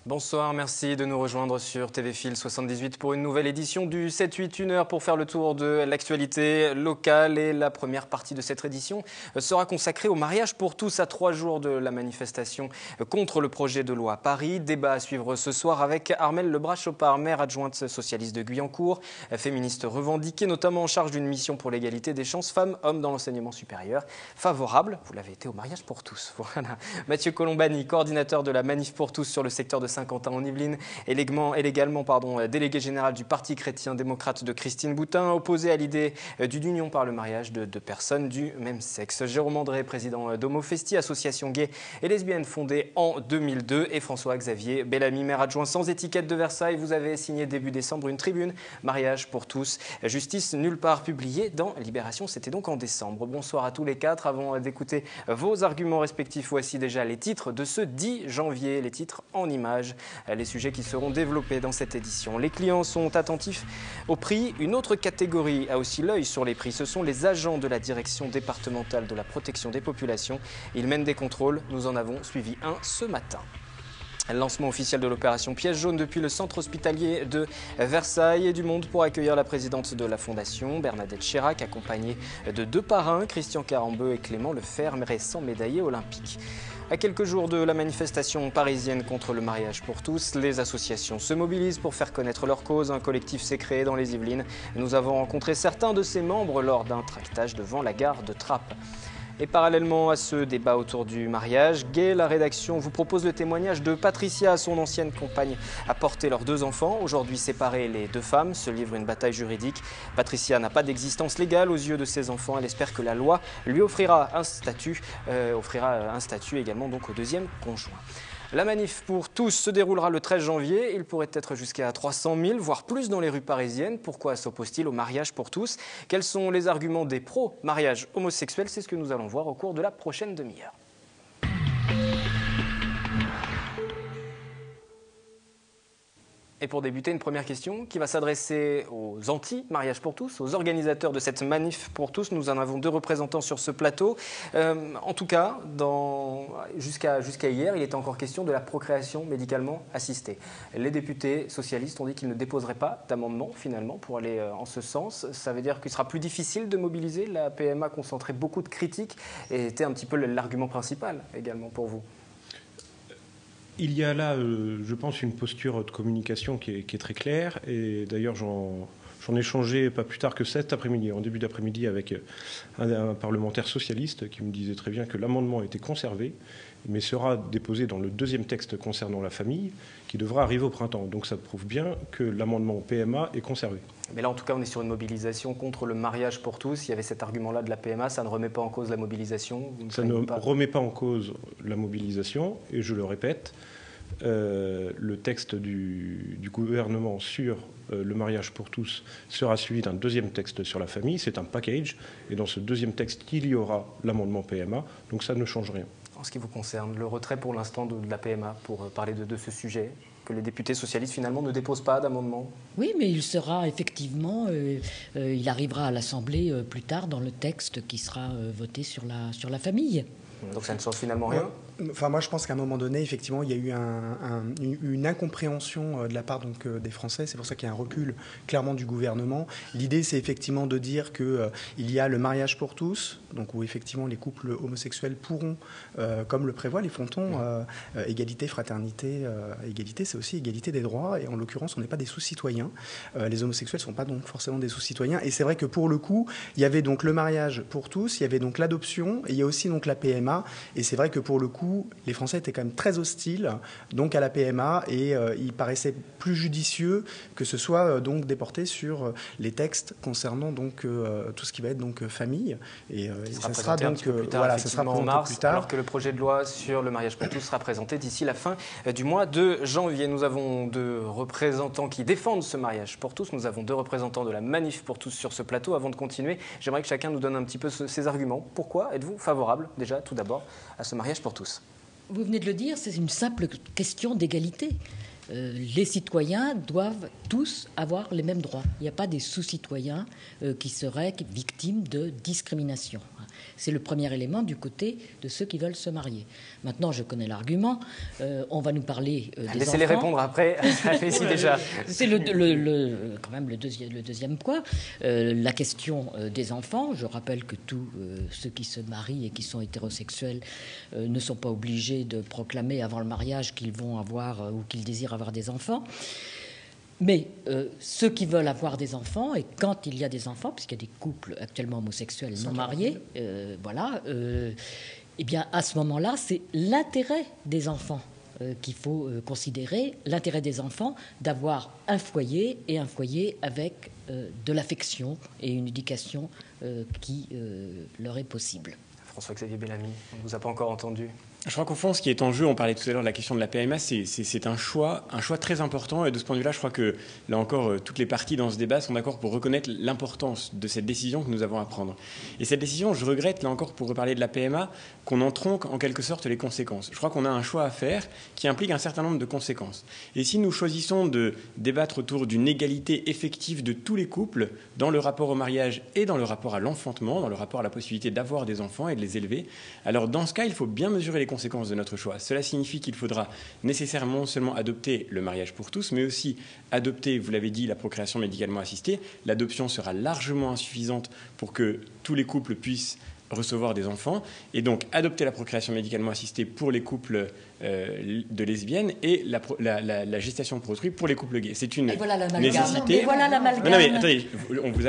Bonsoir, merci de nous rejoindre sur TV Fil 78 pour une nouvelle édition du 7-8, 1 heure pour faire le tour de l'actualité locale. Et la première partie de cette édition sera consacrée au mariage pour tous à 3 jours de la manifestation contre le projet de loi à Paris. Débat à suivre ce soir avec Armelle Lebras-Chopard, maire adjointe socialiste de Guyancourt, féministe revendiquée, notamment en charge d'une mission pour l'égalité des chances femmes-hommes dans l'enseignement supérieur. Favorable, vous l'avez été, au mariage pour tous. Voilà. Mathieu Colombani, coordinateur de la Manif pour tous sur le secteur de Saint-Quentin en Yvelines, et également délégué général du Parti chrétien-démocrate de Christine Boutin, opposé à l'idée d'une union par le mariage de deux personnes du même sexe. Jérôme André, président d'Homofesti, association gay et lesbienne fondée en 2002, et François-Xavier Bellamy, maire adjoint sans étiquette de Versailles. Vous avez signé début décembre une tribune « Mariage pour tous, justice nulle part » publiée dans Libération. C'était donc en décembre. Bonsoir à tous les quatre. Avant d'écouter vos arguments respectifs, voici déjà les titres de ce 10 janvier, les titres en images, les sujets qui seront développés dans cette édition. Les clients sont attentifs au prix. Une autre catégorie a aussi l'œil sur les prix. Ce sont les agents de la direction départementale de la protection des populations. Ils mènent des contrôles. Nous en avons suivi un ce matin. Lancement officiel de l'opération Piège jaune depuis le centre hospitalier de Versailles, et du monde pour accueillir la présidente de la Fondation, Bernadette Chirac, accompagnée de 2 parrains, Christian Carambeu et Clément Leferme, récents médaillés olympiques. À quelques jours de la manifestation parisienne contre le mariage pour tous, les associations se mobilisent pour faire connaître leur cause. Un collectif s'est créé dans les Yvelines. Nous avons rencontré certains de ses membres lors d'un tractage devant la gare de Trappes. Et parallèlement à ce débat autour du mariage gay, la rédaction vous propose le témoignage de Patricia. Son ancienne compagne a porté leurs 2 enfants. Aujourd'hui séparées, les 2 femmes se livrent une bataille juridique. Patricia n'a pas d'existence légale aux yeux de ses enfants. Elle espère que la loi lui offrira un statut également donc au 2e conjoint. La manif pour tous se déroulera le 13 janvier. Il pourrait être jusqu'à 300 000, voire plus dans les rues parisiennes. Pourquoi s'oppose-t-il au mariage pour tous? Quels sont les arguments des pro-mariage homosexuels? C'est ce que nous allons voir au cours de la prochaine demi-heure. Et pour débuter, une première question qui va s'adresser aux anti-mariage pour tous, aux organisateurs de cette manif pour tous. Nous en avons 2 représentants sur ce plateau. En tout cas, jusqu'à hier, il était encore question de la procréation médicalement assistée. Les députés socialistes ont dit qu'ils ne déposeraient pas d'amendement finalement pour aller en ce sens. Ça veut dire qu'il sera plus difficile de mobiliser. La PMA concentrait beaucoup de critiques et était un petit peu l'argument principal également pour vous. Il y a là, je pense, une posture de communication qui est très claire. Et d'ailleurs, j'en ai échangé pas plus tard que cet après-midi, en début d'après-midi, avec un parlementaire socialiste qui me disait très bien que l'amendement était conservé, mais sera déposé dans le 2e texte concernant la famille, qui devra arriver au printemps. Donc ça prouve bien que l'amendement PMA est conservé. Mais là, en tout cas, on est sur une mobilisation contre le mariage pour tous. Il y avait cet argument-là de la PMA. Ça ne remet pas en cause la mobilisation? Ça ne remet pas en cause la mobilisation. Et je le répète, le texte du gouvernement sur le mariage pour tous sera suivi d'un 2e texte sur la famille. C'est un package. Et dans ce 2e texte, il y aura l'amendement PMA. Donc ça ne change rien. En ce qui vous concerne, le retrait pour l'instant de la PMA pour parler de ce sujet, que les députés socialistes finalement ne déposent pas d'amendement? Oui, mais il sera effectivement, il arrivera à l'Assemblée plus tard dans le texte qui sera voté sur la famille. Donc ça ne change finalement rien? Enfin, moi, je pense qu'à un moment donné, effectivement, il y a eu une incompréhension de la part des Français. C'est pour ça qu'il y a un recul clairement du gouvernement. L'idée, c'est effectivement de dire qu'il y a le mariage pour tous, donc où effectivement les couples homosexuels pourront, comme le prévoient les frontons, égalité, fraternité, égalité, c'est aussi égalité des droits. Et en l'occurrence, on n'est pas des sous-citoyens. Les homosexuels ne sont pas donc forcément des sous-citoyens. Et c'est vrai que pour le coup, il y avait donc le mariage pour tous, il y avait donc l'adoption, et il y a aussi donc la PMA. Et c'est vrai que pour le coup, les Français étaient quand même très hostiles donc à la PMA, et il paraissait plus judicieux que ce soit donc déporté sur les textes concernant donc tout ce qui va être donc famille, et ça sera donc voilà, ça sera en mars, plus tard, alors que le projet de loi sur le mariage pour tous sera présenté d'ici la fin du mois de janvier. Nous avons 2 représentants qui défendent ce mariage pour tous. Nous avons 2 représentants de la manif pour tous sur ce plateau. Avant de continuer, j'aimerais que chacun nous donne un petit peu ses arguments. Pourquoi êtes-vous favorable déjà tout d'abord à ce mariage pour tous? Vous venez de le dire, c'est une simple question d'égalité. les citoyens doivent tous avoir les mêmes droits. Il n'y a pas des sous-citoyens qui seraient victimes de discrimination. C'est le premier élément du côté de ceux qui veulent se marier. Maintenant, je connais l'argument. On va nous parler des enfants. Laissez-les répondre après. Allez-y déjà. C'est quand même le deuxième point. La question des enfants. Je rappelle que tous ceux qui se marient et qui sont hétérosexuels ne sont pas obligés de proclamer avant le mariage qu'ils vont avoir ou qu'ils désirent avoir des enfants. Mais ceux qui veulent avoir des enfants, et quand il y a des enfants, puisqu'il y a des couples actuellement homosexuels non mariés, eh bien à ce moment-là, c'est l'intérêt des enfants qu'il faut considérer, l'intérêt des enfants d'avoir un foyer, et un foyer avec de l'affection et une éducation qui leur est possible. François-Xavier Bellamy, on ne vous a pas encore entendu. Je crois qu'au fond, ce qui est en jeu, on parlait tout à l'heure de la question de la PMA, c'est un choix très important. Et de ce point de vue-là, je crois que, là encore, toutes les parties dans ce débat sont d'accord pour reconnaître l'importance de cette décision que nous avons à prendre. Et cette décision, je regrette, là encore, pour reparler de la PMA, qu'on en tronque en quelque sorte les conséquences. Je crois qu'on a un choix à faire qui implique un certain nombre de conséquences. Et si nous choisissons de débattre autour d'une égalité effective de tous les couples dans le rapport au mariage et dans le rapport à l'enfantement, dans le rapport à la possibilité d'avoir des enfants et de les élever, alors dans ce cas, il faut bien mesurer les conséquences de notre choix. Cela signifie qu'il faudra nécessairement seulement adopter le mariage pour tous, mais aussi adopter, vous l'avez dit, la procréation médicalement assistée. L'adoption sera largement insuffisante pour que tous les couples puissent recevoir des enfants, et donc adopter la procréation médicalement assistée pour les couples de lesbiennes et la gestation pour autrui pour les couples gays. C'est une nécessité. Et voilà l'amalgame. Non, mais attendez, on vous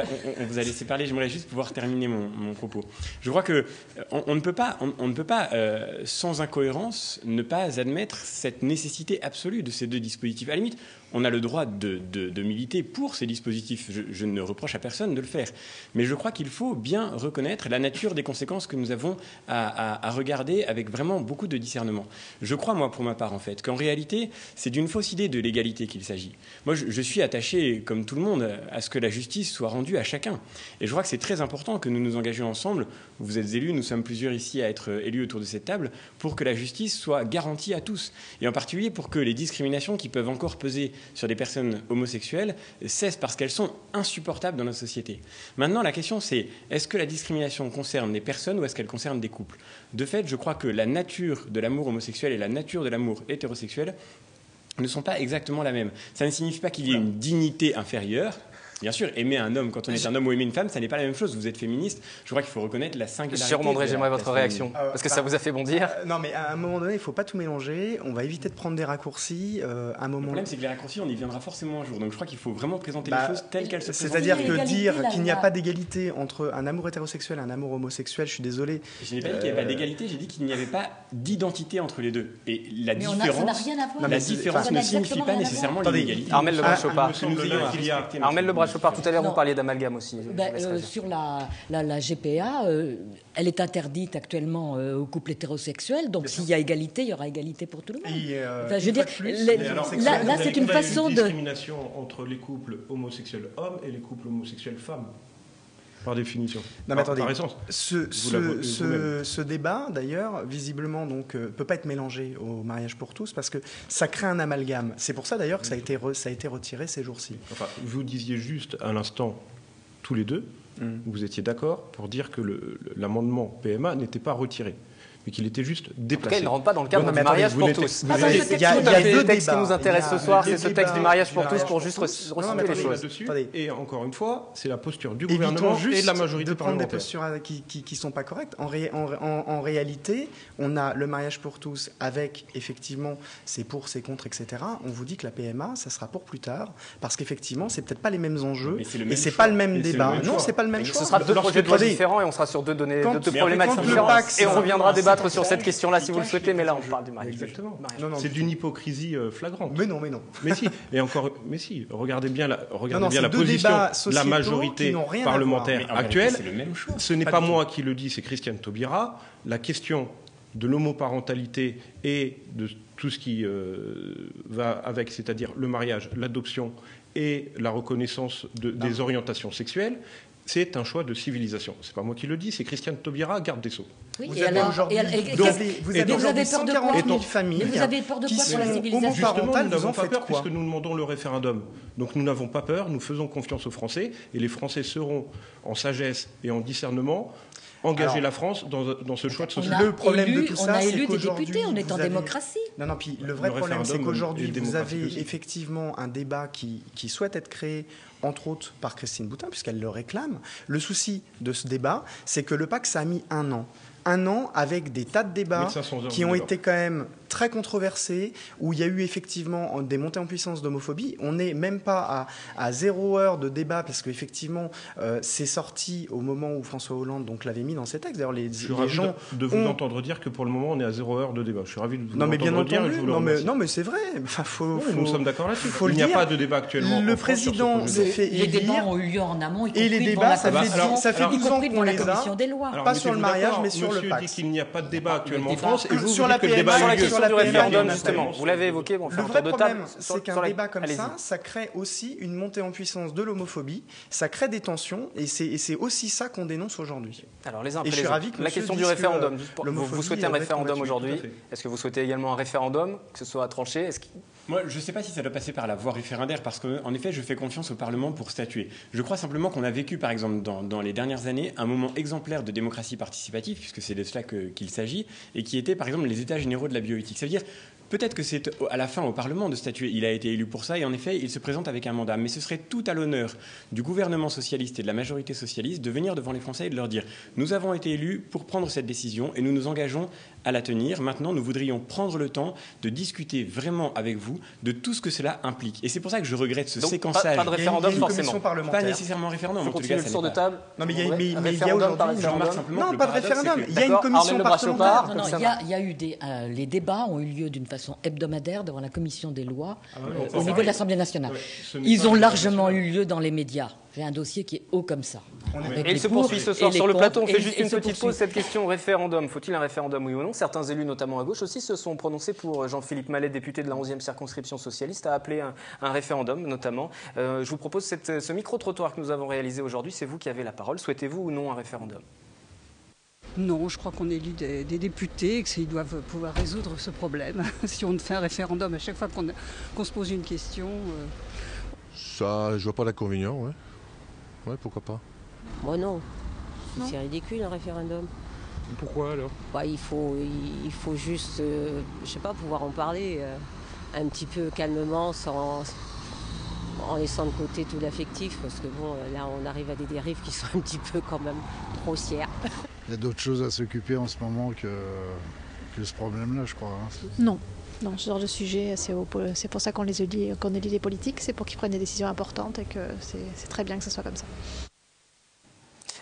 a laissé parler, j'aimerais juste pouvoir terminer mon propos. Je crois qu'on ne peut pas, sans incohérence, ne pas admettre cette nécessité absolue de ces deux dispositifs. À la limite, on a le droit de militer pour ces dispositifs. Je ne reproche à personne de le faire. Mais je crois qu'il faut bien reconnaître la nature des conséquences que nous avons à regarder avec vraiment beaucoup de discernement. Je crois, moi, pour ma part, en fait, qu'en réalité, c'est d'une fausse idée de l'égalité qu'il s'agit. Moi, je suis attaché, comme tout le monde, à ce que la justice soit rendue à chacun. Et je crois que c'est très important que nous nous engagions ensemble. Vous êtes élus, nous sommes plusieurs ici à être élus autour de cette table, pour que la justice soit garantie à tous. Et en particulier pour que les discriminations qui peuvent encore peser sur des personnes homosexuelles cessent parce qu'elles sont insupportables dans notre société. Maintenant, la question c'est, est-ce que la discrimination concerne des personnes ou est-ce qu'elle concerne des couples ? De fait, je crois que la nature de l'amour homosexuel et la nature de l'amour hétérosexuel ne sont pas exactement la même. Ça ne signifie pas qu'il y ait une dignité inférieure. Bien sûr, aimer un homme quand on est un homme ou aimer une femme, ça n'est pas la même chose. Vous êtes féministe, je crois qu'il faut reconnaître la singularité. Monsieur Romandré, j'aimerais votre réaction, parce que ça vous a fait bondir. Non, mais à un moment donné, il ne faut pas tout mélanger. On va éviter de prendre des raccourcis. Le problème, c'est que les raccourcis, on y viendra forcément un jour. Donc je crois qu'il faut vraiment présenter les choses telles qu'elles se présentent. C'est-à-dire que dire qu'il n'y a pas d'égalité entre un amour hétérosexuel et un amour homosexuel, je suis désolé. Je n'ai pas dit qu'il n'y avait pas d'égalité, j'ai dit qu'il n'y avait pas d'identité entre les deux. Et la différence ne signifie pas nécessairement l'inégalité. Armel Lebras-Chopard, tout à l'heure, vous parliez d'amalgame aussi. Sur la GPA, elle est interdite actuellement aux couples hétérosexuels. Donc s'il y a égalité, il y aura égalité pour tout le monde. Je veux dire, là, c'est une façon de discrimination entre les couples homosexuels hommes et les couples homosexuels femmes. Par définition. Non, mais attendez, par essence. Ce débat, d'ailleurs, visiblement, peut pas être mélangé au mariage pour tous parce que ça crée un amalgame. C'est pour ça, d'ailleurs, que ça a été retiré ces jours-ci. Enfin, vous disiez juste à l'instant, tous les deux, vous étiez d'accord pour dire que l'amendement PMA n'était pas retiré, mais qu'il était juste déplacé. En tout cas, il ne rentre pas dans le cadre du mariage pour tous. Il y a deux textes qui nous intéressent ce soir, c'est ce texte du mariage pour tous, pour juste resituer les choses. Et encore une fois, c'est la posture du gouvernement et de la majorité de prendre des parlementaire. postures qui sont pas correctes. En réalité, on a le mariage pour tous avec, effectivement, c'est pour, c'est contre, etc. On vous dit que la PMA, ça sera pour plus tard, parce qu'effectivement, c'est peut-être pas les mêmes enjeux, et c'est pas le même débat. Non, c'est pas le même choix. Ce sera deux projets de loi différents, et on sera sur deux problématiques différentes. Et on reviendra débattre sur cette question-là si vous le souhaitez, mais là on parle du mariage. Exactement. C'est d'une hypocrisie flagrante. Mais non. Mais si. Regardez bien la position de la majorité parlementaire actuelle. Ce n'est pas moi qui le dis, c'est Christiane Taubira. La question de l'homoparentalité et de tout ce qui va avec, c'est-à-dire le mariage, l'adoption et la reconnaissance des orientations sexuelles, C'est un choix de civilisation. C'est pas moi qui le dis, c'est Christiane Taubira, garde des Sceaux. Oui, Vous avez aujourd'hui vous avez peur de quoi 140 000 familles. Mais vous avez peur de quoi pour la civilisation? Justement, nous n'avons vous en pas faites peur quoi? puisque nous demandons le référendum. Donc nous n'avons pas peur, nous faisons confiance aux Français et les Français seront en sagesse et en discernement engager la France dans ce choix de société. Le problème de tout ça, on a c'est élu des qu'aujourd'hui, députés, on est en vous avez- démocratie. Non, puis le vrai Le problème, c'est référendum qu'aujourd'hui, est vous démocratique avez aussi. effectivement un débat qui souhaite être créé, entre autres par Christine Boutin, puisqu'elle le réclame. Le souci de ce débat, c'est que le PAC, ça a mis un an. Un an avec des tas de débats 1500 heures qui de ont débat. été quand même très controversés, où il y a eu effectivement des montées en puissance d'homophobie. On n'est même pas à 0 heure de débat, parce qu'effectivement, c'est sorti au moment où François Hollande donc, l'avait mis dans ses textes. D'ailleurs, Je suis ravi gens de vous ont- entendre dire que pour le moment, on est à 0 heure de débat. Je suis ravi de vous Non, mais bien entendre dire et entendu. je vous le remercie. Non, mais c'est vrai. Enfin, Nous sommes d'accord là-dessus. faut Il le n'y a dire. pas de débat actuellement. Le en France sur ce président projet de loi. s'est fait Les débats élire. ont eu lieu en amont, y Et compris les devant débats, la ça fait commission, ça fait y 12 ans compris qu'on devant la les a. commission des lois. Alors, Pas sur le mettez-vous mariage, d'accord. mais sur le Monsieur Pacs. dit qu'il n'y a pas de débat actuellement en débat- France et vous, Sur vous la dites que le débat PMA, Sur la a eu lieu. question la du PMA, référendum, il y en a justement, pas. vous l'avez évoqué, on va Le faire un vrai tour de table. problème, c'est qu'un débat comme allez-y. ça crée aussi une montée en puissance de l'homophobie, ça crée des tensions, et c'est aussi ça qu'on dénonce aujourd'hui. Alors les uns Et après je les suis ravi autres. que La monsieur question du dise que, référendum. Juste pour- l'homophobie vous souhaitez un doit être référendum combattue, aujourd'hui. tout à fait. Est-ce que vous souhaitez également un référendum, que ce soit tranché? Moi, je ne sais pas si ça doit passer par la voie référendaire, parce qu'en effet, je fais confiance au Parlement pour statuer. Je crois simplement qu'on a vécu, par exemple, dans les dernières années, un moment exemplaire de démocratie participative, puisque c'est de cela qu'il s'agit, et qui était, par exemple, les États généraux de la bioéthique. Ça veut dire, peut-être que c'est à la fin au Parlement de statuer. Il a été élu pour ça, et en effet, il se présente avec un mandat. Mais ce serait tout à l'honneur du gouvernement socialiste et de la majorité socialiste de venir devant les Français et de leur dire « Nous avons été élus pour prendre cette décision, et nous nous engageons à la tenir. Maintenant, nous voudrions prendre le temps de discuter vraiment avec vous de tout ce que cela implique. » Et c'est pour ça que je regrette ce Donc, séquençage. pas de référendum, Il y a une forcément. commission parlementaire. Pas nécessairement référendum. On en tout continue cas, le ça tour de n'est pas- table. Non, mais il y a Référendum par aujourd'hui- Je remarque référendum. simplement Non, que le pas de paradoxe, c'est référendum. que- Il y a une D'accord, commission Armelle Lebrachot parlementaire. part. Non, non, Comme ça il y a, il y a eu les débats ont eu lieu d'une façon hebdomadaire devant la commission des lois au niveau de l'Assemblée nationale. Ouais, ce n'est Ils pas ont le largement national. eu lieu dans les médias. J'ai un dossier qui est haut comme ça. Avec Et il les se pour poursuit ce et soir les sur le contre, plateau. On et fait il- juste et une se petite poursuit. pause. Cette question référendum, faut-il un référendum, oui ou non? Certains élus, notamment à gauche aussi, se sont prononcés pour Jean-Philippe Mallet, député de la 11e circonscription socialiste, a appelé un référendum, notamment. Je vous propose ce micro-trottoir que nous avons réalisé aujourd'hui. C'est vous qui avez la parole. Souhaitez-vous ou non un référendum? Non, je crois qu'on élit des députés et qu'ils doivent pouvoir résoudre ce problème. Si on fait un référendum à chaque fois qu'on se pose une question. Ça, je vois pas l'inconvénient, ouais. Ouais, pourquoi pas. Moi non. C'est ridicule un référendum. Pourquoi alors? Bah, il faut juste, je sais pas, pouvoir en parler un petit peu calmement, en laissant de côté tout l'affectif, parce que bon, là on arrive à des dérives qui sont un petit peu quand même grossières. Il y a d'autres choses à s'occuper en ce moment que ce problème-là, je crois. Non, ce genre de sujet, c'est pour ça qu'on élit les politiques, c'est pour qu'ils prennent des décisions importantes et que c'est très bien que ce soit comme ça.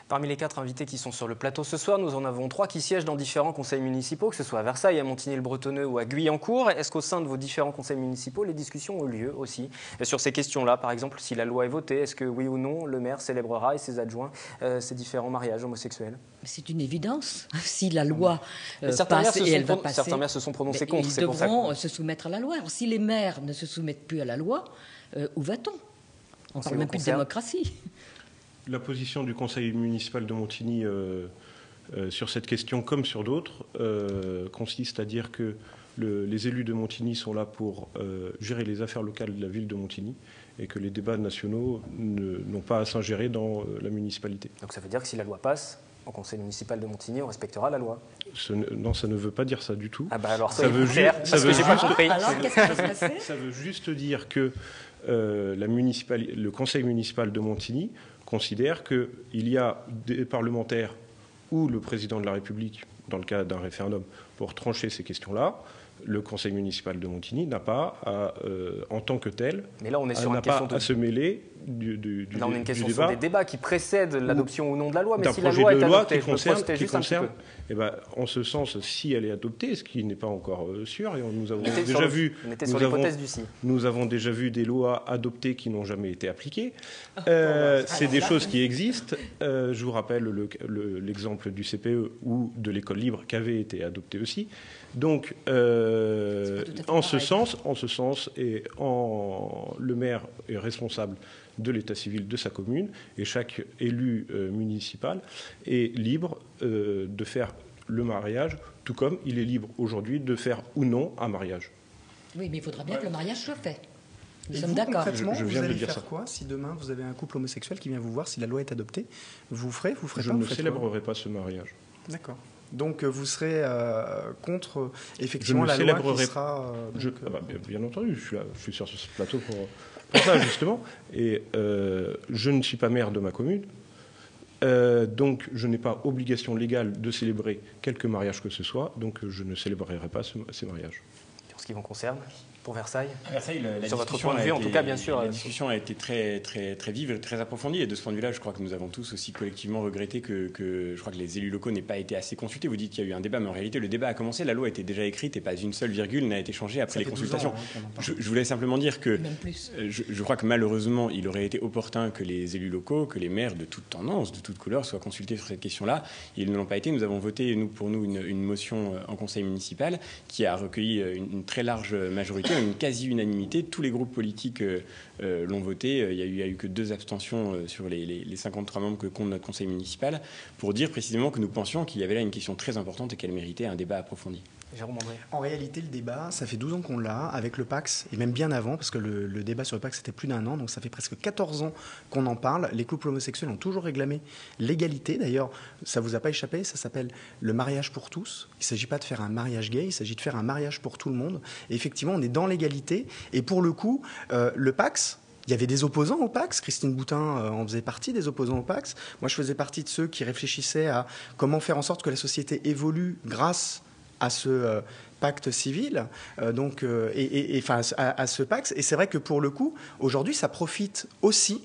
Parmi les 4 invités qui sont sur le plateau ce soir, nous en avons 3 qui siègent dans différents conseils municipaux, que ce soit à Versailles, à Montigny-le-Bretonneux ou à Guyancourt. Est-ce qu'au sein de vos différents conseils municipaux, les discussions ont lieu aussi sur ces questions-là? Par exemple, si la loi est votée, est-ce que oui ou non, le maire célébrera et ses adjoints ces différents mariages homosexuels? C'est une évidence. Si la loi certains passe et elle va maires passer, certains maires se sont prononcés mais contre. ils C'est pour ça devront se soumettre à la loi. Alors, si les maires ne se soumettent plus à la loi, où va-t-on? On ne parle même plus de démocratie. La position du conseil municipal de Montigny sur cette question, comme sur d'autres, consiste à dire que les élus de Montigny sont là pour gérer les affaires locales de la ville de Montigny et que les débats nationaux n'ont pas à s'ingérer dans la municipalité. Donc ça veut dire que si la loi passe au conseil municipal de Montigny, on respectera la loi? Non, ça ne veut pas dire ça du tout. Ah bah alors ça veut clair, parce que j'ai pas compris. Alors, qu'est-ce qui va se passer? Ça veut juste dire que le conseil municipal de Montigny considère qu'il y a des parlementaires ou le président de la République, dans le cas d'un référendum, pour trancher ces questions-là. Le conseil municipal de Montigny n'a pas, en tant que tel, Mais là, on est sur une question à se mêler du Là, on a une question débat. sur des débats qui précèdent l'adoption ou non de la loi. Mais D'un si la projet loi de est loi adoptée, qui concerne, peu. en ce sens, si elle est adoptée, ce qui n'est pas encore sûr, et nous avons On était déjà vu, sur l'hypothèse du si. nous avons déjà vu des lois adoptées qui n'ont jamais été appliquées. C'est des choses qui existent. Je vous rappelle l'exemple du CPE ou de l'école libre qui avait été adopté aussi. Donc, en ce sens, le maire est responsable de l'état civil de sa commune, et chaque élu municipal est libre de faire le mariage, tout comme il est libre aujourd'hui de faire ou non un mariage. Oui, mais il faudra bien que le mariage soit fait. Nous Et sommes vous, d'accord. concrètement, Je vous viens de allez dire faire ça. quoi si demain vous avez un couple homosexuel qui vient vous voir, si la loi est adoptée? Vous ferez Je pas, ne vous faites quoi? célébrerai pas ce mariage. D'accord. Donc vous serez contre effectivement Je ne la loi qui célébrerai- sera. Bien entendu, je suis sur ce plateau pour ça, justement. Et je ne suis pas maire de ma commune. Donc je n'ai pas obligation légale de célébrer quelque mariage que ce soit. Donc je ne célébrerai pas ces mariages. En ce qui vous concerne, pour Versailles, À Versailles, sur votre point de vue, en tout cas, bien sûr. La discussion a été très, très, très vive et très approfondie. Et de ce point de vue-là, je crois que nous avons tous aussi collectivement regretté que je crois que les élus locaux n'aient pas été assez consultés. Vous dites qu'il y a eu un débat, mais en réalité, le débat a commencé. La loi était déjà écrite et pas une seule virgule n'a été changée après Ça les fait 12 consultations. ans, qu'on en parle. Je voulais simplement dire que Même plus. je crois que malheureusement, il aurait été opportun que les élus locaux, que les maires de toute tendance, de toute couleur, soient consultés sur cette question-là. Ils ne l'ont pas été. Nous avons voté, pour nous, une motion en conseil municipal qui a recueilli une très large majorité, une quasi-unanimité. Tous les groupes politiques l'ont voté. Il n'y a eu que 2 abstentions sur les 53 membres que compte notre conseil municipal, pour dire précisément que nous pensions qu'il y avait là une question très importante et qu'elle méritait un débat approfondi. Jérôme André. En réalité, le débat, ça fait 12 ans qu'on l'a avec le Pacs, et même bien avant, parce que le débat sur le Pacs, c'était plus d'1 an, donc ça fait presque 14 ans qu'on en parle. Les couples homosexuels ont toujours réclamé l'égalité. D'ailleurs, ça vous a pas échappé, ça s'appelle le mariage pour tous. Il ne s'agit pas de faire un mariage gay, il s'agit de faire un mariage pour tout le monde. Et effectivement, on est dans l'égalité. Et pour le coup, le Pacs, il y avait des opposants au Pacs. Christine Boutin en faisait partie, des opposants au Pacs. Moi, je faisais partie de ceux qui réfléchissaient à comment faire en sorte que la société évolue grâce à ce pacte civil, à ce Pacs. Et c'est vrai que pour le coup, aujourd'hui, ça profite aussi,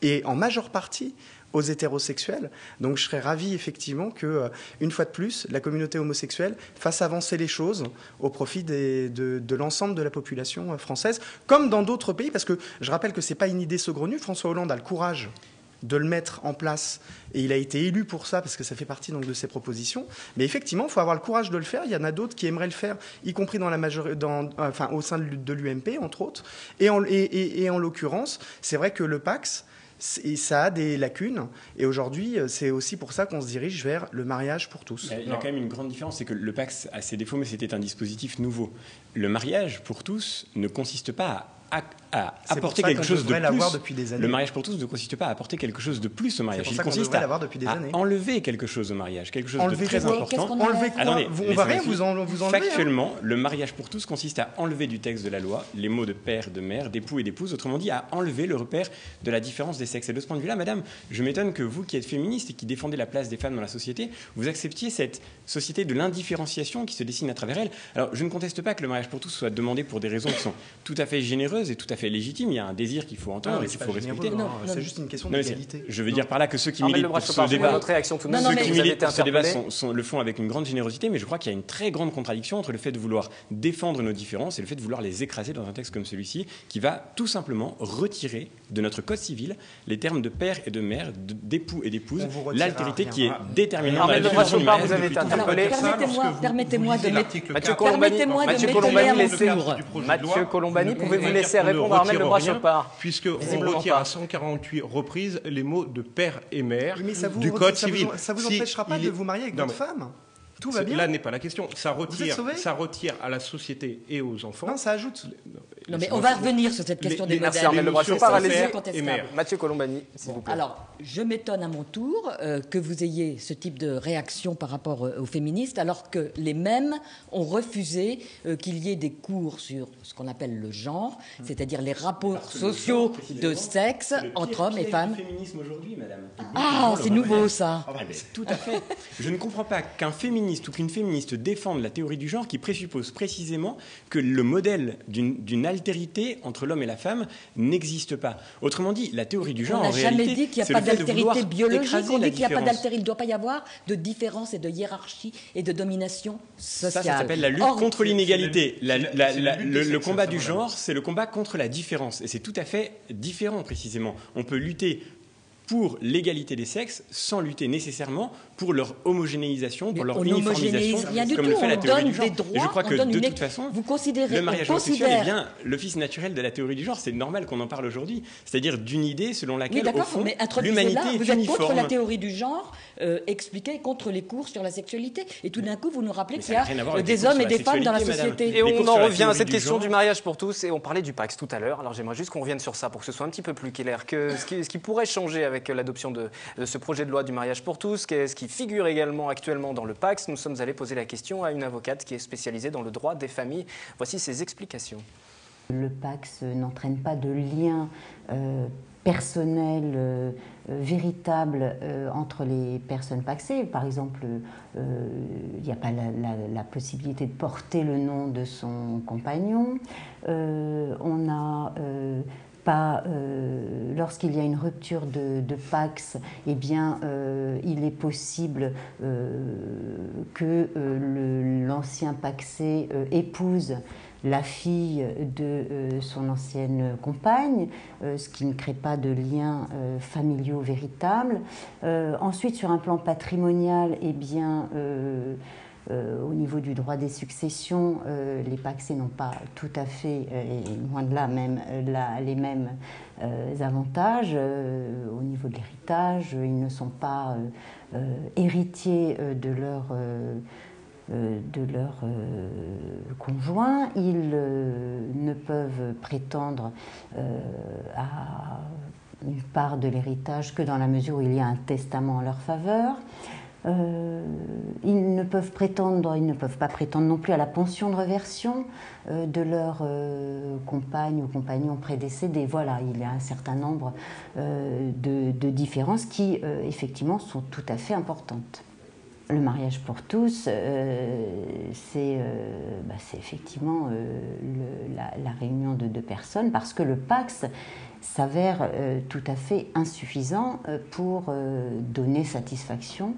et en majeure partie, aux hétérosexuels. Donc je serais ravi effectivement que, une fois de plus, la communauté homosexuelle fasse avancer les choses au profit de l'ensemble de la population française, comme dans d'autres pays, parce que je rappelle que ce n'est pas une idée saugrenue. François Hollande a le courage de le mettre en place, et il a été élu pour ça, parce que ça fait partie donc de ses propositions. Mais effectivement, il faut avoir le courage de le faire. Il y en a d'autres qui aimeraient le faire, y compris dans au sein de l'UMP, entre autres. Et en l'occurrence, c'est vrai que le Pacs, ça a des lacunes, et aujourd'hui, c'est aussi pour ça qu'on se dirige vers le mariage pour tous. Il y a quand même une grande différence, c'est que le Pacs a ses défauts, mais c'était un dispositif nouveau. Le mariage pour tous ne consiste pas à apporter quelque chose de plus. Depuis des années. Le mariage pour tous ne consiste pas à apporter quelque chose de plus au mariage. Il consiste à enlever quelque chose au mariage, quelque chose de très important. Enlever quoi? Attendez, on va rien vous enlever. Factuellement, le mariage pour tous consiste à enlever du texte de la loi les mots de père, de mère, d'époux et d'épouse, autrement dit à enlever le repère de la différence des sexes. Et de ce point de vue-là, madame, je m'étonne que vous qui êtes féministe et qui défendez la place des femmes dans la société, vous acceptiez cette société de l'indifférenciation qui se dessine à travers elle. Alors, je ne conteste pas que le mariage pour tous soit demandé pour des raisons qui sont tout à fait généreuses et tout à fait légitimes. Il y a un désir qu'il faut entendre et qu'il faut respecter. C'est juste une question d'égalité. Je veux dire par là que ceux qui militent pour ce débat, le font avec une grande générosité, mais je crois qu'il y a une très grande contradiction entre le fait de vouloir défendre nos différences et le fait de vouloir les écraser dans un texte comme celui-ci, qui va tout simplement retirer de notre code civil les termes de père et de mère, d'époux et d'épouse, l'altérité qui est déterminante dans la définition du mariage. Vous avez été interpellé. Permettez-moi de Mathieu Colombani, pouvez-vous laisser répondre à Armel de Bras-sur-Par, puisqu'on retire à 148 reprises les mots de père et mère du Code civil. Ça ne vous empêchera pas de vous marier avec d'autres femmes. Tout va bien. Là n'est pas la question. Ça retire à la société et aux enfants. Non, ça ajoute. Non, mais on va revenir sur cette question des modèles. Armel de Bras-sur-Par, allez-y. Mathieu Colombani, s'il vous plaît. Alors, je m'étonne à mon tour que vous ayez ce type de réaction par rapport aux féministes, alors que les mêmes ont refusé qu'il y ait des cours sur ce qu'on appelle le genre, c'est-à-dire les rapports sociaux de sexe entre hommes et femmes. Le féminisme aujourd'hui, madame. Ah, c'est nouveau ça. Tout à fait. Je ne comprends pas qu'un féministe ou qu'une féministe défende la théorie du genre qui présuppose précisément que le modèle d'une altérité entre l'homme et la femme n'existe pas. Autrement dit, la théorie du genre, en réalité, on n'a jamais dit qu'il n'y a pas d'altérité biologique, on dit qu'il n'y a pas d'altérité, il ne doit pas y avoir de différence et de domination sociale. Ça s'appelle la lutte contre l'inégalité. Le combat du genre, c'est le combat contre la différence. Et c'est tout à fait différent, précisément. On peut lutter pour l'égalité des sexes sans lutter nécessairement pour leur homogénéisation, pour leur uniformisation, comme le fait la théorie du genre. Et je crois que de toute façon, le mariage homosexuel est bien le fils naturel de la théorie du genre. C'est normal qu'on en parle aujourd'hui. C'est-à-dire d'une idée selon laquelle, au fond, l'humanité est uniforme. Vous êtes contre la théorie du genre expliquée, contre les cours sur la sexualité. Et tout d'un coup, vous nous rappelez qu'il y a des hommes et des femmes dans la société. Et on en revient à cette question du mariage pour tous. Et on parlait du Pacs tout à l'heure. Alors j'aimerais juste qu'on revienne sur ça pour que ce soit un petit peu plus clair. Ce qui pourrait changer avec l'adoption de ce projet de loi du mariage pour tous, ce qui figure également actuellement dans le Pacs. Nous sommes allés poser la question à une avocate qui est spécialisée dans le droit des familles. Voici ses explications. Le Pacs n'entraîne pas de lien personnel véritable entre les personnes pacsées. Par exemple, il n'y a pas la possibilité de porter le nom de son compagnon. On n'a pas, lorsqu'il y a une rupture de Pacs, eh bien, il est possible que l'ancien pacsé épouse la fille de son ancienne compagne, ce qui ne crée pas de liens familiaux véritables. Ensuite, sur un plan patrimonial, eh bien, au niveau du droit des successions, les pacsés n'ont pas tout à fait, et loin de là même, les mêmes avantages. Au niveau de l'héritage, ils ne sont pas héritiers de leur conjoint. Ils ne peuvent prétendre à une part de l'héritage que dans la mesure où il y a un testament en leur faveur. Ils ne peuvent pas prétendre non plus à la pension de réversion de leur compagne ou compagnon prédécédé. Voilà, il y a un certain nombre de différences qui, effectivement, sont tout à fait importantes. Le mariage pour tous, c'est effectivement la réunion de deux personnes, parce que le Pacs s'avère tout à fait insuffisant pour donner satisfaction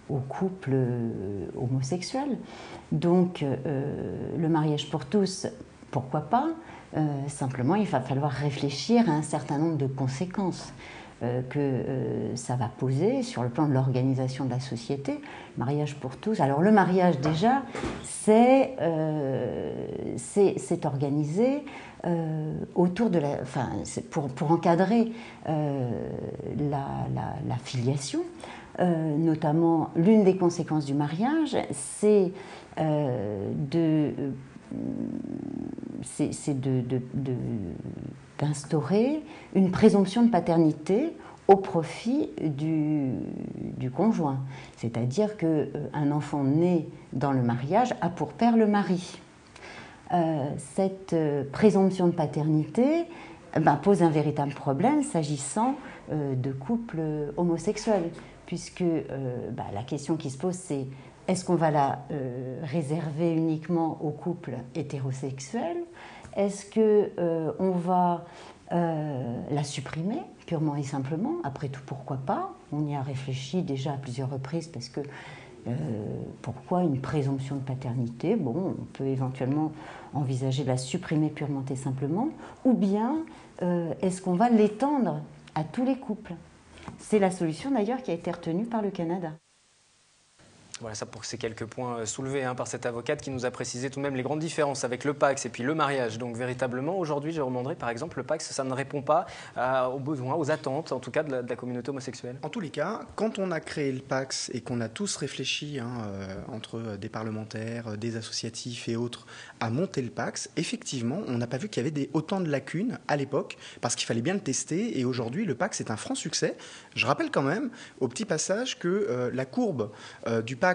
aux couples homosexuels. Donc, le mariage pour tous, pourquoi pas? Simplement, il va falloir réfléchir à un certain nombre de conséquences que ça va poser sur le plan de l'organisation de la société. Mariage pour tous. Alors le mariage déjà, c'est organisé autour de la, enfin, pour encadrer la filiation. Notamment, l'une des conséquences du mariage, c'est d'instaurer une présomption de paternité au profit du conjoint. C'est-à-dire qu'un enfant né dans le mariage a pour père le mari. Cette présomption de paternité pose un véritable problème s'agissant de couples homosexuels, puisque la question qui se pose, c'est: est-ce qu'on va la réserver uniquement aux couples hétérosexuels? Est-ce qu'on va la supprimer purement et simplement? Après tout, pourquoi pas? On y a réfléchi déjà à plusieurs reprises, parce que pourquoi une présomption de paternité? Bon, on peut éventuellement envisager de la supprimer purement et simplement, ou bien est-ce qu'on va l'étendre à tous les couples? C'est la solution d'ailleurs qui a été retenue par le Canada. Voilà, ça pour ces quelques points soulevés par cette avocate qui nous a précisé tout de même les grandes différences avec le Pacs et puis le mariage. Donc véritablement, aujourd'hui, Jérôme André, par exemple, le Pacs, ça ne répond pas aux besoins, aux attentes, en tout cas, de la communauté homosexuelle. En tous les cas, quand on a créé le Pacs et qu'on a tous réfléchi, entre des parlementaires, des associatifs et autres, à monter le Pacs, effectivement, on n'a pas vu qu'il y avait autant de lacunes à l'époque, parce qu'il fallait bien le tester, et aujourd'hui, le Pacs est un franc succès. Je rappelle quand même, au petit passage, que la courbe du Pacs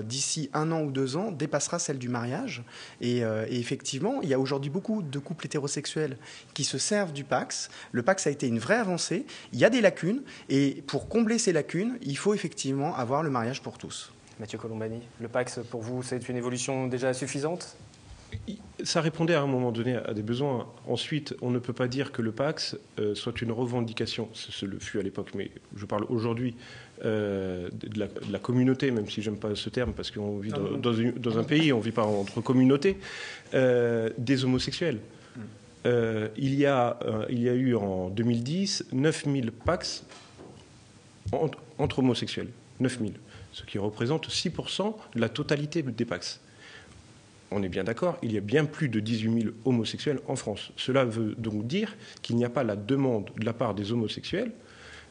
d'ici 1 an ou 2 ans dépassera celle du mariage. Et effectivement, il y a aujourd'hui beaucoup de couples hétérosexuels qui se servent du Pacs. Le Pacs a été une vraie avancée. Il y a des lacunes. Et pour combler ces lacunes, il faut effectivement avoir le mariage pour tous. Mathieu Colombani, le Pacs, pour vous, c'est une évolution déjà suffisante ? Ça répondait à un moment donné à des besoins. Ensuite, on ne peut pas dire que le Pacs soit une revendication. Ce le fut à l'époque, mais je parle aujourd'hui de la communauté, même si j'aime pas ce terme, parce qu'on vit dans un pays, on ne vit pas entre communautés, des homosexuels. il y a eu en 2010 9000 PACS entre homosexuels. 9000, ce qui représente 6% de la totalité des PACS. On est bien d'accord, il y a bien plus de 18 000 homosexuels en France. Cela veut donc dire qu'il n'y a pas la demande de la part des homosexuels,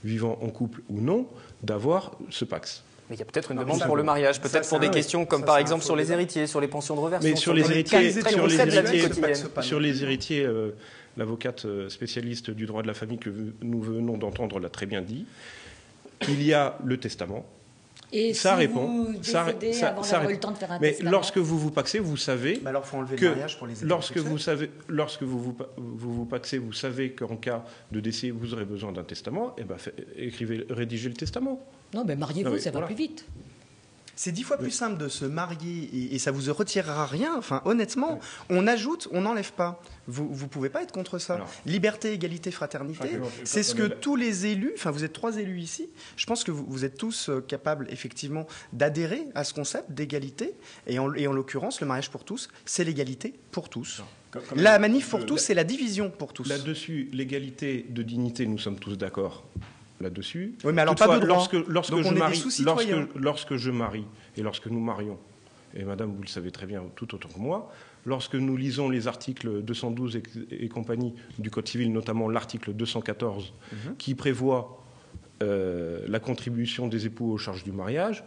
vivant en couple ou non, d'avoir ce PACS. Mais il y a peut-être une demande pour le mariage, peut-être pour des questions comme par exemple sur les héritiers, sur les pensions de reversion. Mais sur les héritiers, l'avocate spécialiste du droit de la famille que nous venons d'entendre l'a très bien dit. Il y a le testament. Et ça si répond. Vous décédez avant d'avoir eu le temps de faire un mais testament. lorsque vous vous pacsez, vous savez alors faut enlever que le mariage pour les lorsque vous pacsez, vous savez qu'en cas de décès, vous aurez besoin d'un testament. Et ben, rédigez le testament. Non, mais mariez-vous, ça va plus vite. C'est 10 fois plus simple de se marier et ça vous retirera rien. Enfin, honnêtement, on ajoute, on n'enlève pas. Vous pouvez pas être contre ça. Alors, liberté, égalité, fraternité, c'est ce que tous les élus, enfin vous êtes 3 élus ici, je pense que vous êtes tous capables effectivement d'adhérer à ce concept d'égalité. Et en l'occurrence, le mariage pour tous, c'est l'égalité pour tous. La manif pour tous, c'est la division pour tous. Là-dessus, l'égalité de dignité, nous sommes tous d'accord. Là-dessus. Oui, mais alors toutefois, pas de droit. Lorsque je marie et lorsque nous marions, et madame, vous le savez très bien tout autant que moi, lorsque nous lisons les articles 212 et compagnie du Code civil, notamment l'article 214, qui prévoit la contribution des époux aux charges du mariage,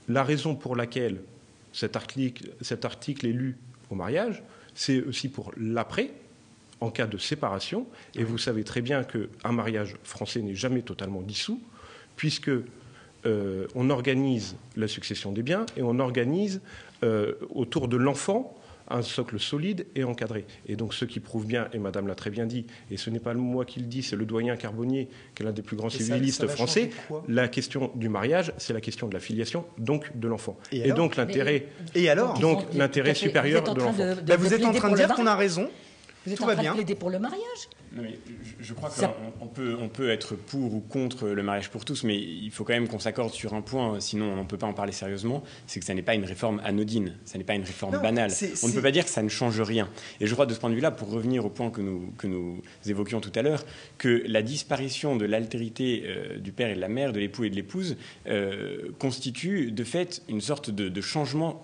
la raison pour laquelle cet article est lu au mariage, c'est aussi pour l'après, en cas de séparation, et vous savez très bien qu'un mariage français n'est jamais totalement dissous, puisque on organise la succession des biens et on organise autour de l'enfant un socle solide et encadré. Et donc ce qui prouve bien, et madame l'a très bien dit, et ce n'est pas moi qui le dis, c'est le doyen Carbonnier, qui est l'un des plus grands civilistes français, la question du mariage, c'est la question de la filiation, donc de l'enfant. Et donc l'intérêt supérieur de l'enfant. Vous êtes en train de dire qu'on a raison. Vous êtes en train de plaider pour le mariage ? Non, mais je crois qu'on peut être pour ou contre le mariage pour tous, mais il faut quand même qu'on s'accorde sur un point, sinon on ne peut pas en parler sérieusement, c'est que ça n'est pas une réforme anodine, ça n'est pas une réforme banale. On ne peut pas dire que ça ne change rien. Et je crois de ce point de vue-là, pour revenir au point que nous évoquions tout à l'heure, que la disparition de l'altérité du père et de la mère, de l'époux et de l'épouse, constitue de fait une sorte de changement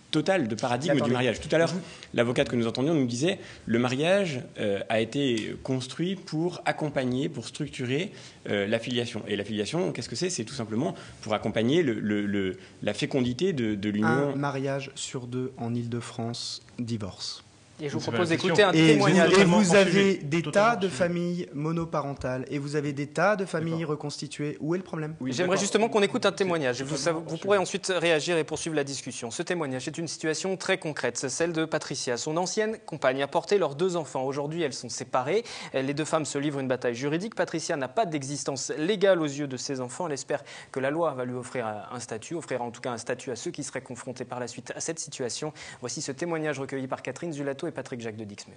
total de paradigme du mariage. Tout à l'heure, l'avocate que nous entendions nous disait le mariage a été construit pour accompagner, pour structurer la filiation. Et la filiation, qu'est-ce que c'est ? C'est tout simplement pour accompagner la fécondité de l'union. Un mariage sur 2 en Île-de-France divorce. Et je vous propose d'écouter un témoignage. Et vous avez des tas de familles monoparentales et vous avez des tas de familles reconstituées. Où est le problème ? J'aimerais justement qu'on écoute un témoignage. Vous pourrez ensuite réagir et poursuivre la discussion. Ce témoignage est une situation très concrète. C'est celle de Patricia. Son ancienne compagne a porté leurs 2 enfants. Aujourd'hui, elles sont séparées. Les 2 femmes se livrent une bataille juridique. Patricia n'a pas d'existence légale aux yeux de ses enfants. Elle espère que la loi va lui offrir un statut, offrira en tout cas un statut à ceux qui seraient confrontés par la suite à cette situation. Voici ce témoignage recueilli par Catherine Zulato et Patrick Jacques de Dixmude.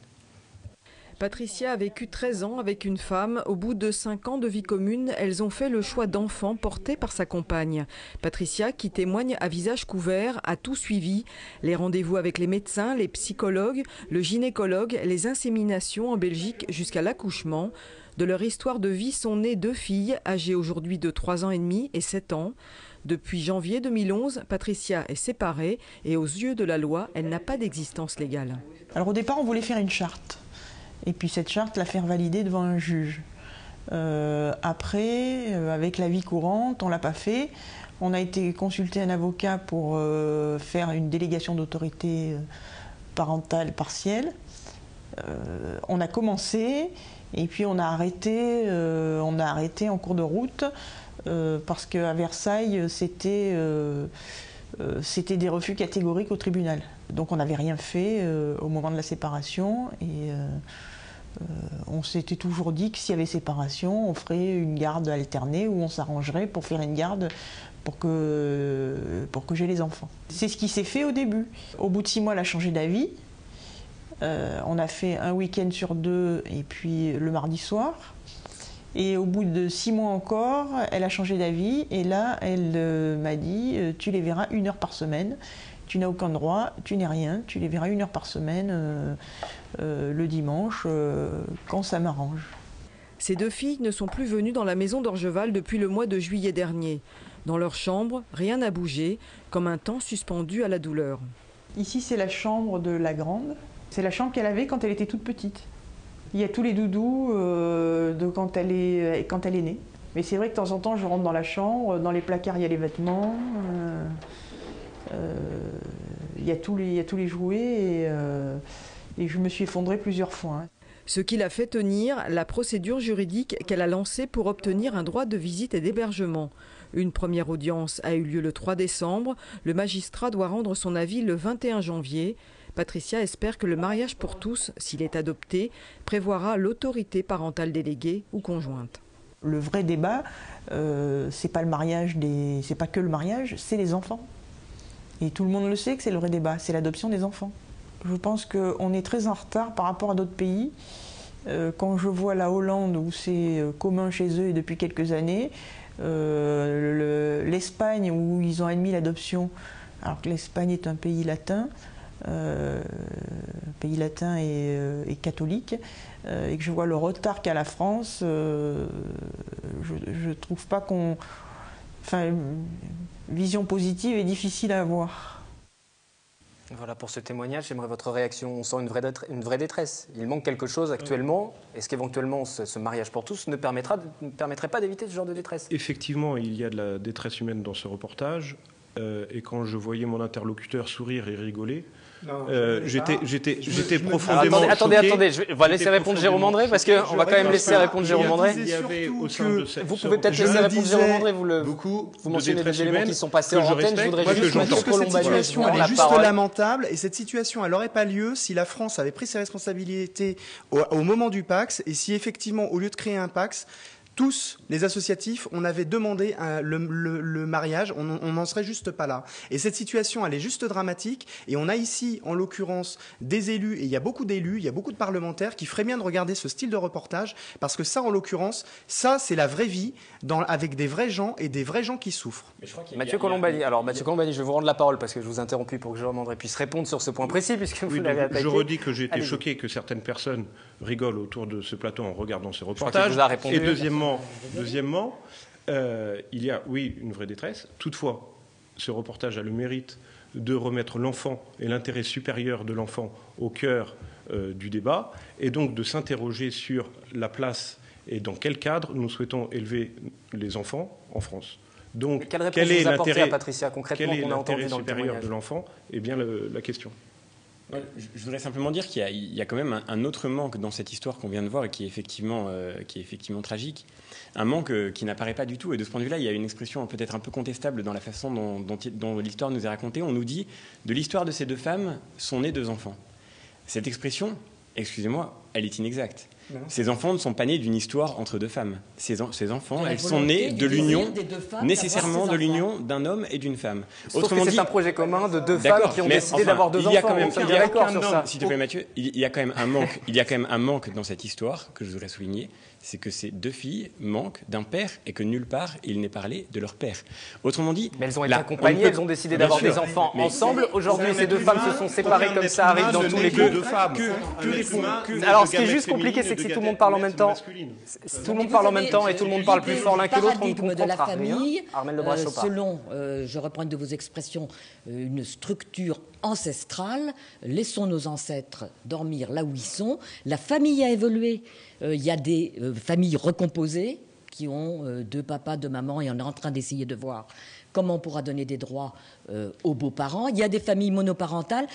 Patricia a vécu 13 ans avec une femme. Au bout de 5 ans de vie commune, elles ont fait le choix d'enfants portés par sa compagne. Patricia, qui témoigne à visage couvert, a tout suivi. Les rendez-vous avec les médecins, les psychologues, le gynécologue, les inséminations en Belgique jusqu'à l'accouchement. De leur histoire de vie sont nées 2 filles, âgées aujourd'hui de 3 ans et demi et 7 ans. Depuis janvier 2011, Patricia est séparée et aux yeux de la loi, elle n'a pas d'existence légale. Alors au départ, on voulait faire une charte. Et puis cette charte, la faire valider devant un juge. Après, avec la vie courante, on ne l'a pas fait. On a été consulter un avocat pour faire une délégation d'autorité parentale partielle. On a commencé et puis on a arrêté en cours de route parce qu'à Versailles, c'était des refus catégoriques au tribunal. Donc on n'avait rien fait au moment de la séparation et on s'était toujours dit que s'il y avait séparation, on ferait une garde alternée ou on s'arrangerait pour faire une garde pour que j'ai les enfants. C'est ce qui s'est fait au début. Au bout de 6 mois, elle a changé d'avis. On a fait un week-end sur 2 et puis le mardi soir. Et au bout de 6 mois encore, elle a changé d'avis et là, elle m'a dit « tu les verras 1 heure par semaine, tu n'as aucun droit, tu n'es rien, tu les verras 1 heure par semaine, le dimanche, quand ça m'arrange. Ces 2 filles ne sont plus venues dans la maison d'Orgeval depuis le mois de juillet dernier. Dans leur chambre, rien n'a bougé, comme un temps suspendu à la douleur. Ici, c'est la chambre de la grande. C'est la chambre qu'elle avait quand elle était toute petite. Il y a tous les doudous de quand elle est née. Mais c'est vrai que de temps en temps, je rentre dans la chambre, dans les placards, il y a les vêtements, il y a tous les jouets et je me suis effondrée plusieurs fois. Ce qui l'a fait tenir, la procédure juridique qu'elle a lancée pour obtenir un droit de visite et d'hébergement. Une première audience a eu lieu le 3 décembre. Le magistrat doit rendre son avis le 21 janvier. Patricia espère que le mariage pour tous, s'il est adopté, prévoira l'autorité parentale déléguée ou conjointe. Le vrai débat, c'est pas que le mariage, c'est les enfants. Et tout le monde le sait que c'est le vrai débat, c'est l'adoption des enfants. Je pense qu'on est très en retard par rapport à d'autres pays. Quand je vois la Hollande où c'est commun chez eux et depuis quelques années, l'Espagne où ils ont admis l'adoption, alors que l'Espagne est un pays latin et catholique, et que je vois le retard qu'a la France, je trouve pas qu'on... Enfin, une vision positive est difficile à avoir. Voilà pour ce témoignage, j'aimerais votre réaction. On sent une vraie détresse. Il manque quelque chose actuellement. Est-ce qu'éventuellement ce mariage pour tous ne permettrait pas d'éviter ce genre de détresse? Effectivement, il y a de la détresse humaine dans ce reportage. Et quand je voyais mon interlocuteur sourire et rigoler, j'étais profondément Attendez, choqué. on va laisser répondre Jérôme André, parce qu'on va quand même laisser répondre Jérôme André. Vous pouvez peut-être laisser répondre Jérôme André, vous mentionnez des éléments qui sont passés en antenne, je voudrais juste Mathieu Colombani. Cette situation, elle est juste lamentable, et cette situation, elle n'aurait pas lieu si la France avait pris ses responsabilités au moment du Pacs, et si effectivement, au lieu de créer un Pacs, tous les associatifs, on avait demandé le mariage, on n'en serait juste pas là. Et cette situation, elle est juste dramatique. Et on a ici, en l'occurrence, des élus, et il y a beaucoup d'élus, il y a beaucoup de parlementaires qui feraient bien de regarder ce style de reportage, parce que ça, en l'occurrence, ça, c'est la vraie vie, avec des vrais gens et des vrais gens qui souffrent. Mathieu Colombani, je vais vous rendre la parole, parce que je vous ai interrompu pour que Jérôme André puisse répondre sur ce point précis, puisque vous l'avez attaqué. Je redis que j'ai été choqué que certaines personnes rigolent autour de ce plateau en regardant ces reportages. Et deuxièmement, il y a, oui, une vraie détresse. Toutefois, ce reportage a le mérite de remettre l'enfant et l'intérêt supérieur de l'enfant au cœur du débat, et donc de s'interroger sur la place et dans quel cadre nous souhaitons élever les enfants en France. Donc, quel est l'intérêt supérieur de l'enfant? Eh bien, la question. Je voudrais simplement dire qu'il y a quand même un autre manque dans cette histoire qu'on vient de voir et qui est effectivement tragique. Un manque qui n'apparaît pas du tout. Et de ce point de vue-là, il y a une expression peut-être un peu contestable dans la façon dont l'histoire nous est racontée. On nous dit, de l'histoire de ces 2 femmes sont nés 2 enfants. Cette expression, excusez-moi, elle est inexacte. Ces enfants ne sont pas nés d'une histoire entre 2 femmes. Ces enfants, elles sont nées de l'union, nécessairement de l'union d'un homme et d'une femme. Autrement dit, c'est un projet commun de 2 femmes qui ont décidé d'avoir 2 enfants. S'il te plaît, Mathieu, il y a quand même un manque dans cette histoire que je voudrais souligner. C'est que ces 2 filles manquent d'un père et que nulle part il n'est parlé de leur père. Autrement dit, mais elles ont été accompagnées, elles ont décidé d'avoir des enfants ensemble. Aujourd'hui, ces 2 femmes se sont séparées comme ça arrive dans tous les couples. Alors, ce qui est juste compliqué, c'est que si tout le monde parle en même temps, tout le monde parle en même temps et tout le monde parle plus fort l'un que l'autre, on ne comprend pas rien. Selon, je reprends une de vos expressions, une structure ancestrale, laissons nos ancêtres dormir là où ils sont. La famille a évolué. Il y a des familles recomposées qui ont 2 papas, 2 mamans, et on est en train d'essayer de voir comment on pourra donner des droits aux beaux-parents. Il y a des familles monoparentales.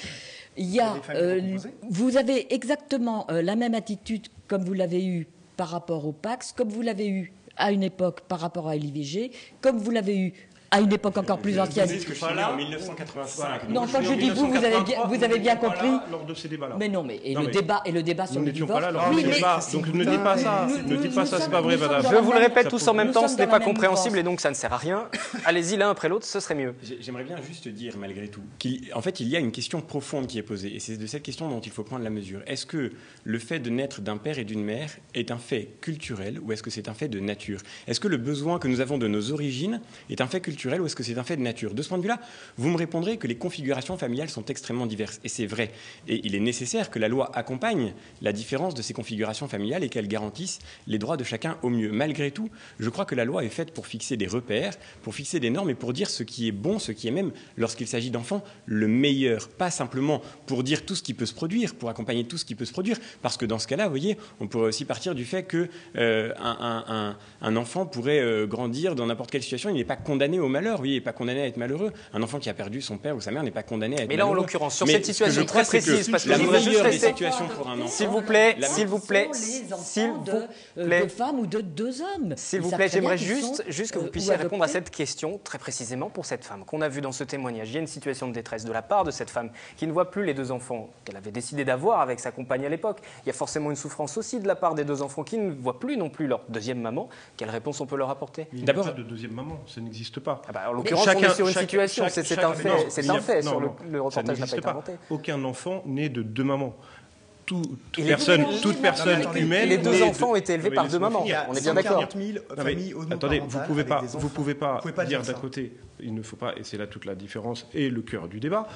Vous avez exactement la même attitude comme vous l'avez eue par rapport au Pacs, comme vous l'avez eu à une époque par rapport à l'IVG, comme vous l'avez eu à une époque encore plus ancienne. Je suis né en 1985. Non, quand je dis vous avez bien compris. Lors de ces débats-là. Mais non, le débat sur le divorce. Nous n'étions pas là lors du débat. Donc ne dites pas ça. Ne dites pas ça, c'est pas vrai, madame. Je vous le répète tous en même temps, ce n'est pas compréhensible et donc ça ne sert à rien. Allez-y l'un après l'autre, ce serait mieux. J'aimerais bien juste dire, malgré tout, qu'en fait, il y a une question profonde qui est posée. Et c'est de cette question dont il faut prendre la mesure. Est-ce que le fait de naître d'un père et d'une mère est un fait culturel ou est-ce que c'est un fait de nature? Est-ce que le besoin que nous avons de nos origines est un fait culturel culturel ou est-ce que c'est un fait de nature? De ce point de vue-là, vous me répondrez que les configurations familiales sont extrêmement diverses. Et c'est vrai. Et il est nécessaire que la loi accompagne la différence de ces configurations familiales et qu'elle garantisse les droits de chacun au mieux. Malgré tout, je crois que la loi est faite pour fixer des repères, pour fixer des normes et pour dire ce qui est bon, ce qui est même, lorsqu'il s'agit d'enfants, le meilleur. Pas simplement pour dire tout ce qui peut se produire, pour accompagner tout ce qui peut se produire. Parce que dans ce cas-là, vous voyez, on pourrait aussi partir du fait que un enfant pourrait grandir dans n'importe quelle situation. Il n'est pas condamné au malheur, oui, il n'est pas condamné à être malheureux. Un enfant qui a perdu son père ou sa mère n'est pas condamné à être malheureux. Mais là, en l'occurrence, sur cette situation très précise, parce que la je voudrais juste meilleure des rester... situations pour un enfant... S'il vous plaît, de femmes ou de deux hommes. S'il vous plaît, j'aimerais juste que vous puissiez répondre à cette question très précisément pour cette femme qu'on a vue dans ce témoignage. Il y a une situation de détresse de la part de cette femme qui ne voit plus les deux enfants qu'elle avait décidé d'avoir avec sa compagne à l'époque. Il y a forcément une souffrance aussi de la part des deux enfants qui ne voient plus non plus leur deuxième maman. Quelle réponse on peut leur apporter? Il n'y a pas de deuxième maman, ça n'existe pas. En l'occurrence, on est sur une situation, c'est un fait, sur le reportage n'a pas été inventé. Aucun enfant n'est de deux mamans. Toute personne humaine. Les deux enfants ont été élevés par deux mamans. On est bien d'accord. Attendez, vous pouvez pas dire d'un côté, il ne faut pas, et c'est là toute la différence et le cœur du débat.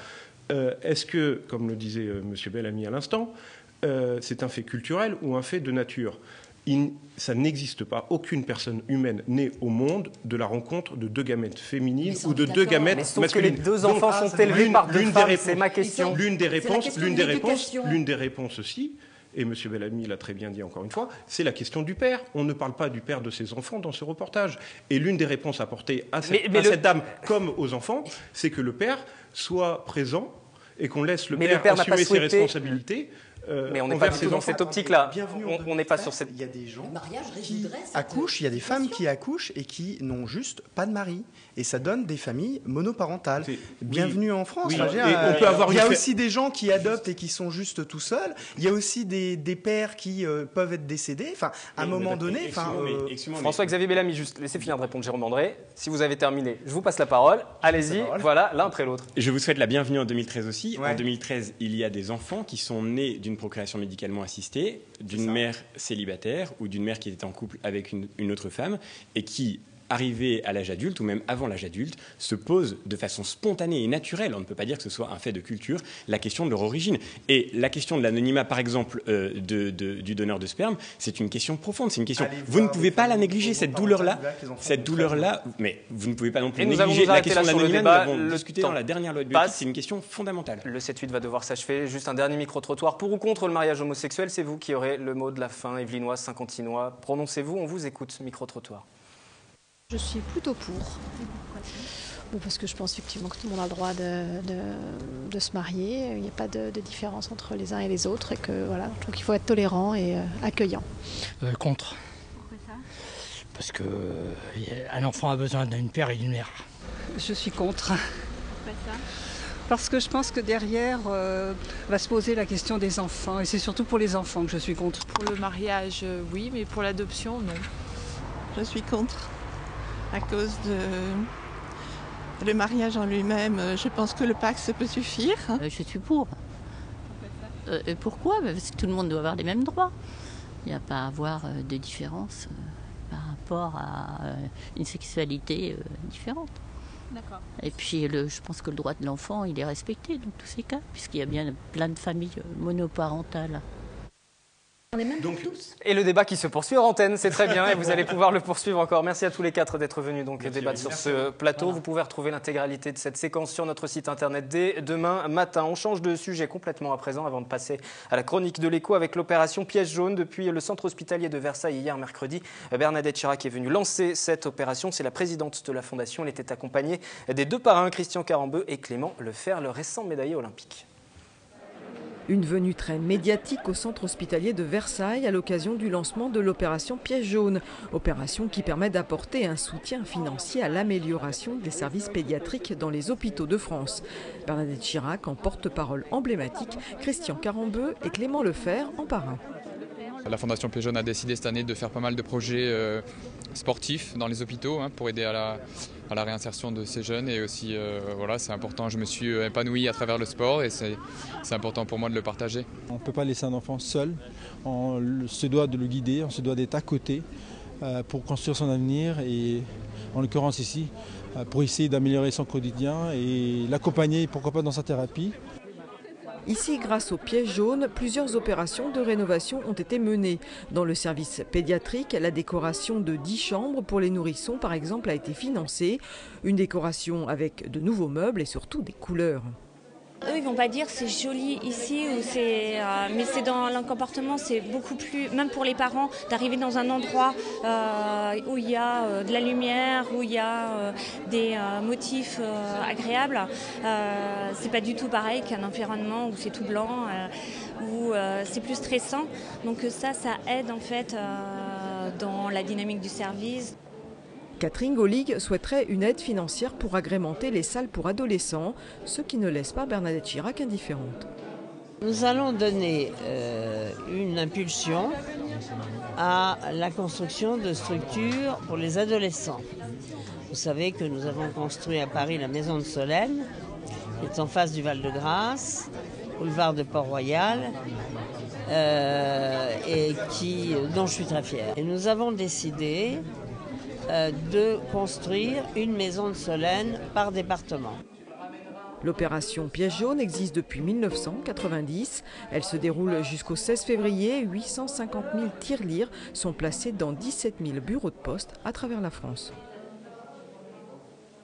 Est-ce que, comme le disait M. Bellamy à l'instant, c'est un fait culturel ou un fait de nature? Ça n'existe pas. Aucune personne humaine née au monde de la rencontre de deux gamètes féminines ou de deux gamètes masculines. Sauf que les deux enfants sont élevés par deux femmes, c'est ma question. L'une des réponses aussi, et M. Bellamy l'a très bien dit encore une fois, c'est la question du père. On ne parle pas du père de ses enfants dans ce reportage. Et l'une des réponses apportées à cette dame comme aux enfants, c'est que le père soit présent et qu'on laisse le père assumer ses responsabilités. Mais on n'est pas du tout dans cette optique-là. On n'est pas sur cette... Il y a des gens qui accouchent, il y a des femmes qui accouchent et qui n'ont juste pas de mari. Et ça donne des familles monoparentales. Bienvenue en France. Oui. Il y a aussi des gens qui adoptent et qui sont juste tout seuls. Il y a aussi des pères qui peuvent être décédés. Enfin, à un moment donné... François-Xavier Bellamy, juste laissez finir de répondre Jérôme André. Si vous avez terminé, je vous passe la parole. Allez-y, voilà, l'un après l'autre. Je vous souhaite la bienvenue en 2013 aussi. Ouais. En 2013, il y a des enfants qui sont nés d'une procréation médicalement assistée, d'une mère célibataire ou d'une mère qui était en couple avec une autre femme et qui, arrivée à l'âge adulte ou même avant l'âge adulte, se pose de façon spontanée et naturelle, on ne peut pas dire que ce soit un fait de culture, la question de leur origine. Et la question de l'anonymat, par exemple, du donneur de sperme, c'est une question profonde, c'est une question... Vous ne pouvez pas la négliger, cette douleur-là, mais vous ne pouvez pas non plus négliger la question de l'anonymat, nous l'avons discuté dans la dernière loi de bioéthique, c'est une question fondamentale. Le 7-8 va devoir s'achever. Juste un dernier micro-trottoir. Pour ou contre le mariage homosexuel, c'est vous qui aurez le mot de la fin. Evelynoise, Saint-Cantinois, prononcez-vous, on vous écoute. Micro-trottoir. Je suis plutôt pour. Parce que je pense effectivement que tout le monde a le droit de se marier. Il n'y a pas de différence entre les uns et les autres. Et que voilà, je trouve qu'il faut être tolérant et accueillant. Contre. Pourquoi ça? Parce qu'un enfant a besoin d'un père et d'une mère. Je suis contre. Pourquoi ça? Parce que je pense que derrière va se poser la question des enfants. Et c'est surtout pour les enfants que je suis contre. Pour le mariage, oui, mais pour l'adoption, non. Je suis contre. À cause de le mariage en lui-même, je pense que le pacte peut suffire. Je suis pour. Pourquoi? Parce que tout le monde doit avoir les mêmes droits. Il n'y a pas à avoir de différence par rapport à une sexualité différente. D'accord. Et puis je pense que le droit de l'enfant, il est respecté dans tous ces cas, puisqu'il y a bien plein de familles monoparentales. On est même tous. Et le débat qui se poursuit hors antenne, c'est très bien et vous allez pouvoir le poursuivre encore. Merci à tous les quatre d'être venus débattre sur ce plateau. Voilà. Vous pouvez retrouver l'intégralité de cette séquence sur notre site internet dès demain matin. On change de sujet complètement à présent avant de passer à la chronique de l'écho avec l'opération Piège jaune. Depuis le centre hospitalier de Versailles hier mercredi, Bernadette Chirac est venue lancer cette opération. C'est la présidente de la fondation. Elle était accompagnée des deux parrains, Christian Carambeu et Clément Lefer, le récent médaillé olympique. Une venue très médiatique au centre hospitalier de Versailles à l'occasion du lancement de l'opération Piège jaune. Opération qui permet d'apporter un soutien financier à l'amélioration des services pédiatriques dans les hôpitaux de France. Bernadette Chirac en porte-parole emblématique, Christian Carambeu et Clément Lefer en parrain. La Fondation Piège jaune a décidé cette année de faire pas mal de projets sportifs dans les hôpitaux pour aider à la réinsertion de ces jeunes et aussi voilà, c'est important, je me suis épanoui à travers le sport et c'est important pour moi de le partager. On ne peut pas laisser un enfant seul, on se doit de le guider, on se doit d'être à côté pour construire son avenir et en l'occurrence ici pour essayer d'améliorer son quotidien et l'accompagner, pourquoi pas, dans sa thérapie. Ici, grâce aux pièces jaunes, plusieurs opérations de rénovation ont été menées. Dans le service pédiatrique, la décoration de 10 chambres pour les nourrissons, par exemple, a été financée. Une décoration avec de nouveaux meubles et surtout des couleurs. Eux, ils vont pas dire c'est joli ici, ou mais c'est dans le comportement, c'est beaucoup plus, même pour les parents, d'arriver dans un endroit où il y a de la lumière, où il y a des motifs agréables. C'est pas du tout pareil qu'un environnement où c'est tout blanc, où c'est plus stressant. Donc ça aide en fait dans la dynamique du service. Catherine Gollig souhaiterait une aide financière pour agrémenter les salles pour adolescents, ce qui ne laisse pas Bernadette Chirac indifférente. Nous allons donner une impulsion à la construction de structures pour les adolescents. Vous savez que nous avons construit à Paris la Maison de Solène, qui est en face du Val-de-Grâce, boulevard de Port-Royal, et dont je suis très fière. Et nous avons décidé de construire une maison de Solène par département. L'opération Pièce jaune existe depuis 1990. Elle se déroule jusqu'au 16 février. 850 000 tirelires sont placés dans 17 000 bureaux de poste à travers la France.